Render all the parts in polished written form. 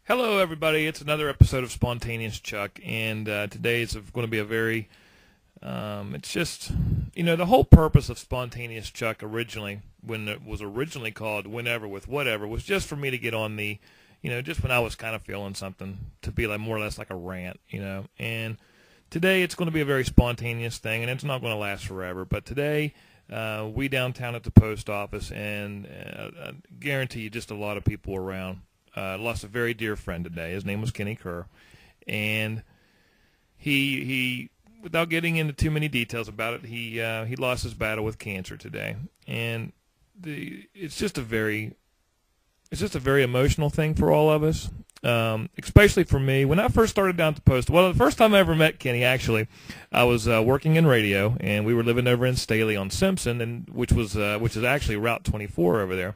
Hello, everybody. It's another episode of Spontaneous Chuck, and today is going to be a very, it's just, the whole purpose of Spontaneous Chuck originally, when it was originally called Whenever with Whatever, was just for me to get on the, just when I was kind of feeling something, to be like more or less like a rant, and today it's going to be a very spontaneous thing, and it's not going to last forever, but today we downtown at the post office, and I guarantee you just a lot of people around. Lost a very dear friend today. His name was Kenny Kerr, and he without getting into too many details about it, he lost his battle with cancer today, and it's just a very emotional thing for all of us, especially for me. When I first started down at the post, well, the first time I ever met Kenny, actually, I was working in radio, and we were living over in Staley on Simpson, and which is actually Route 24 over there.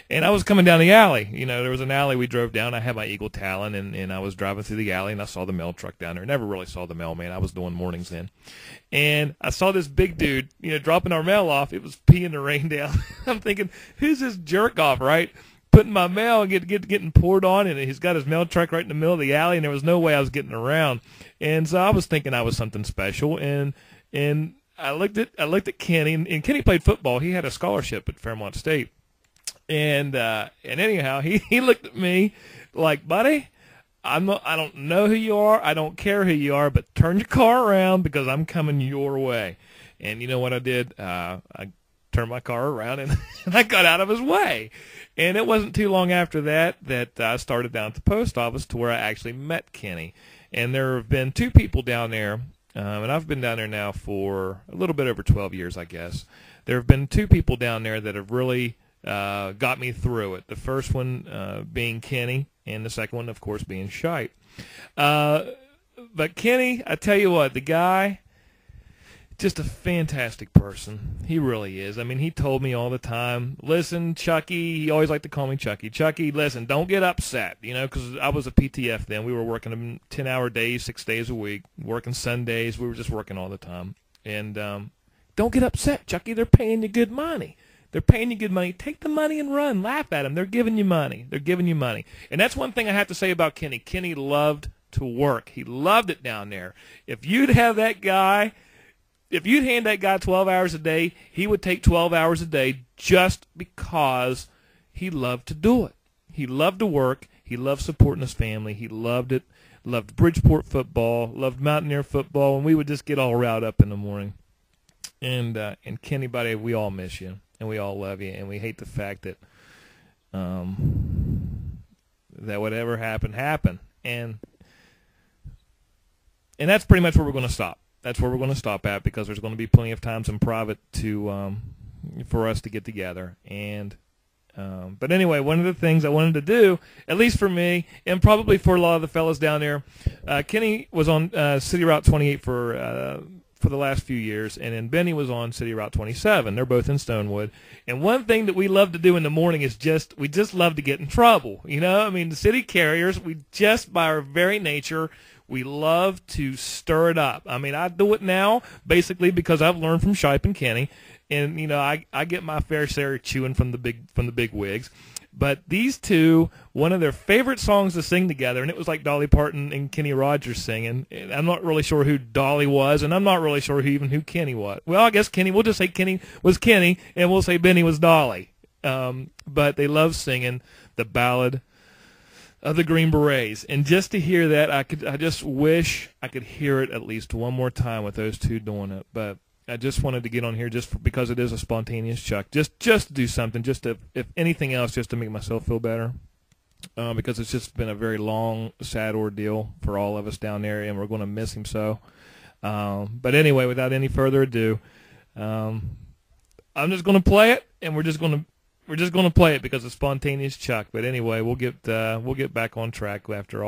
And I was coming down the alley. There was an alley we drove down. I had my Eagle Talon, and I was driving through the alley, and I saw the mail truck down there. Never really saw the mailman. I was doing mornings then. And I saw this big dude, dropping our mail off. It was peeing the rain down. I'm thinking, who's this jerk off, right? Putting my mail and getting poured on, and he's got his mail truck right in the middle of the alley, and there was no way I was getting around. And so I was thinking I was something special, and I looked at Kenny, and Kenny played football. He had a scholarship at Fairmont State. And anyhow, he looked at me like, buddy, I don't know who you are. I don't care who you are, but turn your car around because I'm coming your way. And you know what I did? I turned my car around and I got out of his way. And it wasn't too long after that I started down at the post office to where I actually met Kenny. And there have been two people down there, and I've been down there now for a little bit over 12 years, I guess. There have been two people down there that have really got me through it. The first one being Kenny, and the second one, of course, being Shite. But Kenny, I tell you what, the guy, just a fantastic person. He really is. I mean, he told me all the time, listen, Chucky, he always liked to call me Chucky. Chucky, listen, don't get upset, because I was a PTF then. We were working 10-hour days, 6 days a week, working Sundays. We were just working all the time. And don't get upset, Chucky. They're paying you good money. They're paying you good money. Take the money and run. Laugh at them. They're giving you money. They're giving you money. And that's one thing I have to say about Kenny. Kenny loved to work. He loved it down there. If you'd hand that guy 12 hours a day, he would take 12 hours a day just because he loved to do it. He loved to work. He loved supporting his family. He loved it. Loved Bridgeport football. Loved Mountaineer football. And we would just get all riled up in the morning. And Kenny, buddy, we all miss you. And we all love you, and we hate the fact that that whatever happened, and that's pretty much where we're going to stop. That's where we're going to stop at, because there's going to be plenty of times in private for us to get together. And but anyway, one of the things I wanted to do, at least for me, and probably for a lot of the fellas down there, Kenny was on City Route 28 for the last few years, and then Benny was on City Route 27. They're both in Stonewood. And one thing that we love to do in the morning is we just love to get in trouble. I mean, the city carriers, we just, by our very nature, we love to stir it up. I mean, I do it now basically because I've learned from Shipe and Kenny, and I get my fair share chewing from the big wigs. But these two, one of their favorite songs to sing together, and it was like Dolly Parton and Kenny Rogers singing. And I'm not really sure who Dolly was, and I'm not really sure who Kenny was. Well, I guess Kenny, we'll just say Kenny was Kenny, and we'll say Benny was Dolly. But they love singing the ballad of the Green Berets. And just to hear that, I just wish I could hear it at least one more time with those two doing it. But I just wanted to get on here because it is a spontaneous Chuck. Just to do something, if anything else, just to make myself feel better. Because it's just been a very long, sad ordeal for all of us down there, and we're going to miss him so. But anyway, without any further ado, I'm just going to play it, and we're just going to play it because it's spontaneous Chuck. But anyway, we'll get back on track after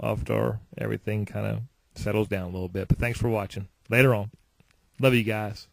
after everything kind of settles down a little bit. But thanks for watching. Later on. Love you guys.